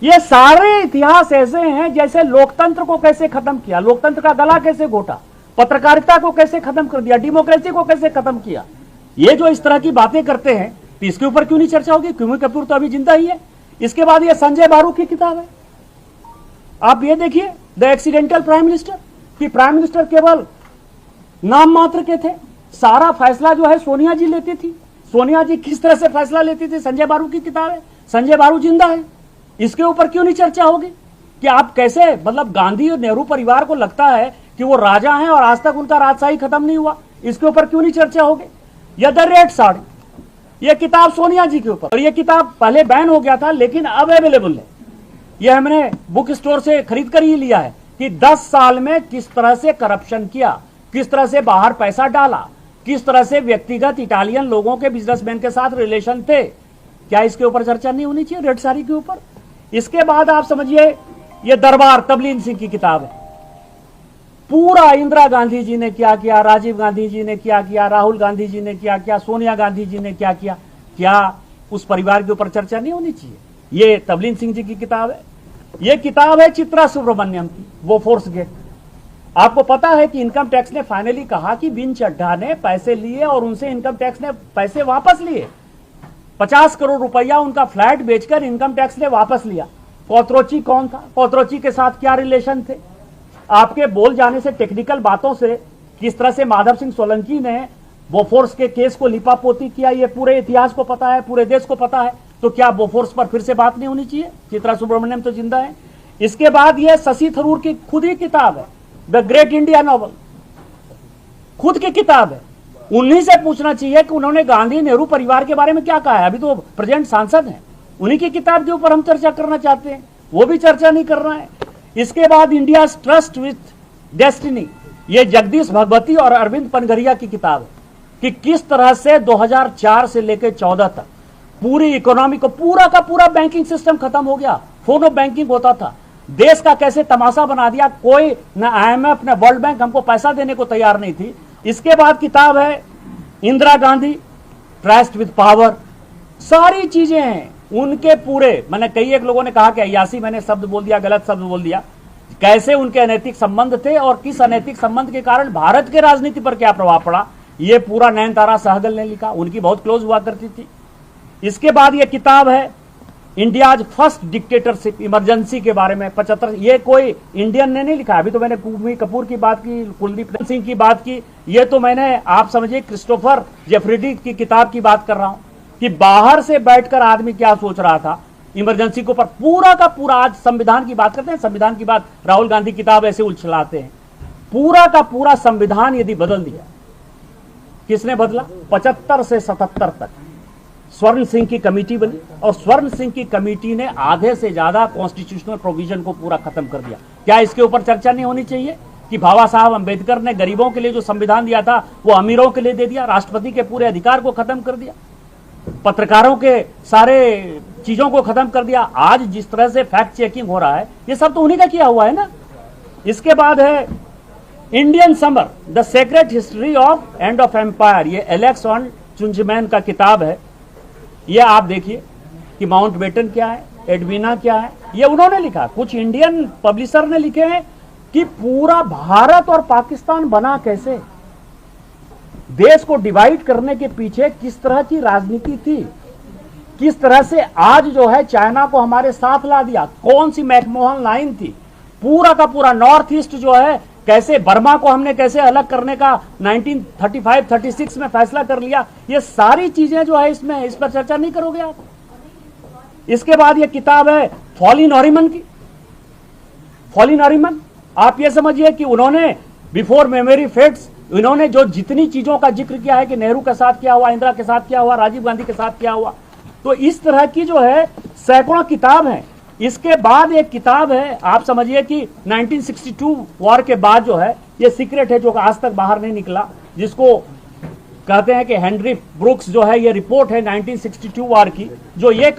ये सारे इतिहास ऐसे हैं जैसे लोकतंत्र को कैसे खत्म किया, लोकतंत्र का गला कैसे घोटा, पत्रकारिता को कैसे खत्म कर दिया, डेमोक्रेसी को कैसे खत्म किया। ये जो इस तरह की बातें करते हैं तो इसके ऊपर क्यों नहीं चर्चा होगी? क्यों कपूर तो अभी जिंदा ही है। इसके बाद ये संजय बारू की किताब है, आप ये देखिए, द एक्सीडेंटल प्राइम मिनिस्टर, कि प्राइम मिनिस्टर केवल नाम मात्र के थे, सारा फैसला जो है सोनिया जी लेती थी। सोनिया जी किस तरह से फैसला लेती थी, संजय बारू की किताब है। संजय बारू जिंदा है, इसके ऊपर क्यों नहीं चर्चा होगी कि आप कैसे, मतलब गांधी और नेहरू परिवार को लगता है कि वो राजा हैं और आज तक उनका राजशाही खत्म नहीं हुआ, इसके ऊपर क्यों नहीं चर्चा होगी। या द रेड साड़ी, ये किताब सोनिया जी के ऊपर, और ये किताब पहले बैन हो गया था लेकिन अब अवेलेबल है। ये हमने बुक स्टोर से खरीद कर ही लिया है कि 10 साल में किस तरह से करप्शन किया, किस तरह से बाहर पैसा डाला, किस तरह से व्यक्तिगत इटालियन लोगों के बिजनेसमैन के साथ रिलेशन थे। क्या इसके ऊपर चर्चा नहीं होनी चाहिए, रेड साड़ी के ऊपर? इसके बाद आप समझिए, ये दरबार तबलीन सिंह की किताब है, पूरा इंदिरा गांधी जी ने क्या किया, राजीव गांधी जी ने क्या किया, राहुल गांधी जी ने क्या किया, सोनिया गांधी जी ने क्या किया, क्या उस परिवार के ऊपर चर्चा नहीं होनी चाहिए? ये तबलीन सिंह जी की किताब है। ये किताब है चित्रा सुब्रमण्यम की, वो फोर्स गेट। आपको पता है कि इनकम टैक्स ने फाइनली कहा कि बिन चड्ढा ने पैसे लिए और उनसे इनकम टैक्स ने पैसे वापस लिए। 50 करोड़ रुपया उनका फ्लैट बेचकर इनकम टैक्स ने वापस लिया। कोतरोची कौन था, कोतरोची के साथ क्या रिलेशन थे? आपके बोल जाने से, टेक्निकल बातों से किस तरह से माधव सिंह सोलंकी ने बोफोर्स के केस को लिपापोती किया, ये पूरे इतिहास को पता है, पूरे देश को पता है। तो क्या बोफोर्स पर फिर से बात नहीं होनी चाहिए? चित्रा सुब्रमण्यम तो जिंदा है। इसके बाद ये शशि थरूर की खुद ही किताब है, द ग्रेट इंडिया नॉवल, खुद की किताब है। उन्हीं से पूछना चाहिए कि उन्होंने गांधी नेहरू परिवार के बारे में क्या कहा है। अभी तो प्रेजेंट सांसद हैं, उन्हीं की किताब के ऊपर हम चर्चा करना चाहते हैं, वो भी चर्चा नहीं कर रहा है। इसके बाद इंडिया ट्रस्ट विथ डेस्टिनी, ये जगदीश भगवती और अरविंद पनगरिया की किताब है कि किस तरह से 2004 से लेकर 14 तक पूरी इकोनॉमी को, पूरा का पूरा बैंकिंग सिस्टम खत्म हो गया, फोनो बैंकिंग होता था, देश का कैसे तमाशा बना दिया। कोई न IMF न वर्ल्ड बैंक हमको पैसा देने को तैयार नहीं थी। इसके बाद किताब है Indira Gandhi trust with power, सारी चीजें हैं उनके पूरे। मैंने कई एक लोगों ने कहा कि अयासी मैंने शब्द बोल दिया, गलत शब्द बोल दिया। कैसे उनके अनैतिक संबंध थे और किस अनैतिक संबंध के कारण भारत के राजनीति पर क्या प्रभाव पड़ा, ये पूरा नयनतारा सहगल ने लिखा, उनकी बहुत क्लोज हुआ करती थी। इसके बाद ये किताब है इंडियाज फर्स्ट डिक्टेटरशिप इमरजेंसी के बारे में 75, ये कोई इंडियन ने नहीं लिखा। अभी तो मैंने कुलदीप कपूर की बात की, कुलदीप सिंह की बात की, ये तो मैंने आप समझिए क्रिस्टोफर जेफरीडी की किताब की बात कर रहा हूं कि बाहर से बैठकर आदमी क्या सोच रहा था इमरजेंसी के ऊपर। पूरा का पूरा, आज संविधान की बात करते हैं, संविधान की बात राहुल गांधी किताब ऐसे उछलाते हैं। पूरा का पूरा संविधान यदि बदल दिया, किसने बदला? 75 से 77 तक स्वर्ण सिंह की कमेटी बनी और स्वर्ण सिंह की कमेटी ने आधे से ज्यादा कॉन्स्टिट्यूशनल प्रोविजन को पूरा खत्म कर दिया। क्या इसके ऊपर चर्चा नहीं होनी चाहिए कि बाबा साहब अंबेडकर ने गरीबों के लिए जो संविधान दिया था वो अमीरों के लिए दे दिया, राष्ट्रपति के पूरे अधिकार को खत्म कर दिया, पत्रकारों के सारे चीजों को खत्म कर दिया। आज जिस तरह से फैक्ट चेकिंग हो रहा है, ये सब तो उन्हीं का किया हुआ है ना। इसके बाद है Indian summer, the secret history of end of empire, ये एलेक्स ऑन चुंजमैन का किताब है। ये आप देखिए कि माउंटबेटन क्या है, एडविना क्या है, ये उन्होंने लिखा। कुछ इंडियन पब्लिशर ने लिखे हैं कि पूरा भारत और पाकिस्तान बना कैसे, देश को डिवाइड करने के पीछे किस तरह की राजनीति थी, किस तरह से आज जो है चाइना को हमारे साथ ला दिया, कौन सी मैकमोहन लाइन थी, पूरा का पूरा नॉर्थ ईस्ट जो है कैसे, बर्मा को हमने कैसे अलग करने का 1935-36 में फैसला कर लिया। ये सारी चीजें जो है इसमें, इस पर चर्चा नहीं करोगे आप। इसके बाद ये किताब है फॉली नॉरिमन की। फॉली नॉरिमन, आप ये समझिए कि उन्होंने बिफोर मेमोरी फेड्स, इन्होंने जो जितनी चीजों का जिक्र किया है कि नेहरू के साथ क्या हुआ, इंदिरा के साथ क्या हुआ, राजीव गांधी के साथ क्या हुआ, तो इस तरह की जो है सैकड़ों किताब है। इसके बाद एक किताब है, आप समझिए कि 1962 वॉर के बाद जो है, ये सीक्रेट है जो आज तक बाहर नहीं निकला, जिसको कहते हैं कि हेनरी ब्रुक्स जो है, ये रिपोर्ट है 1962 वॉर की, जो ये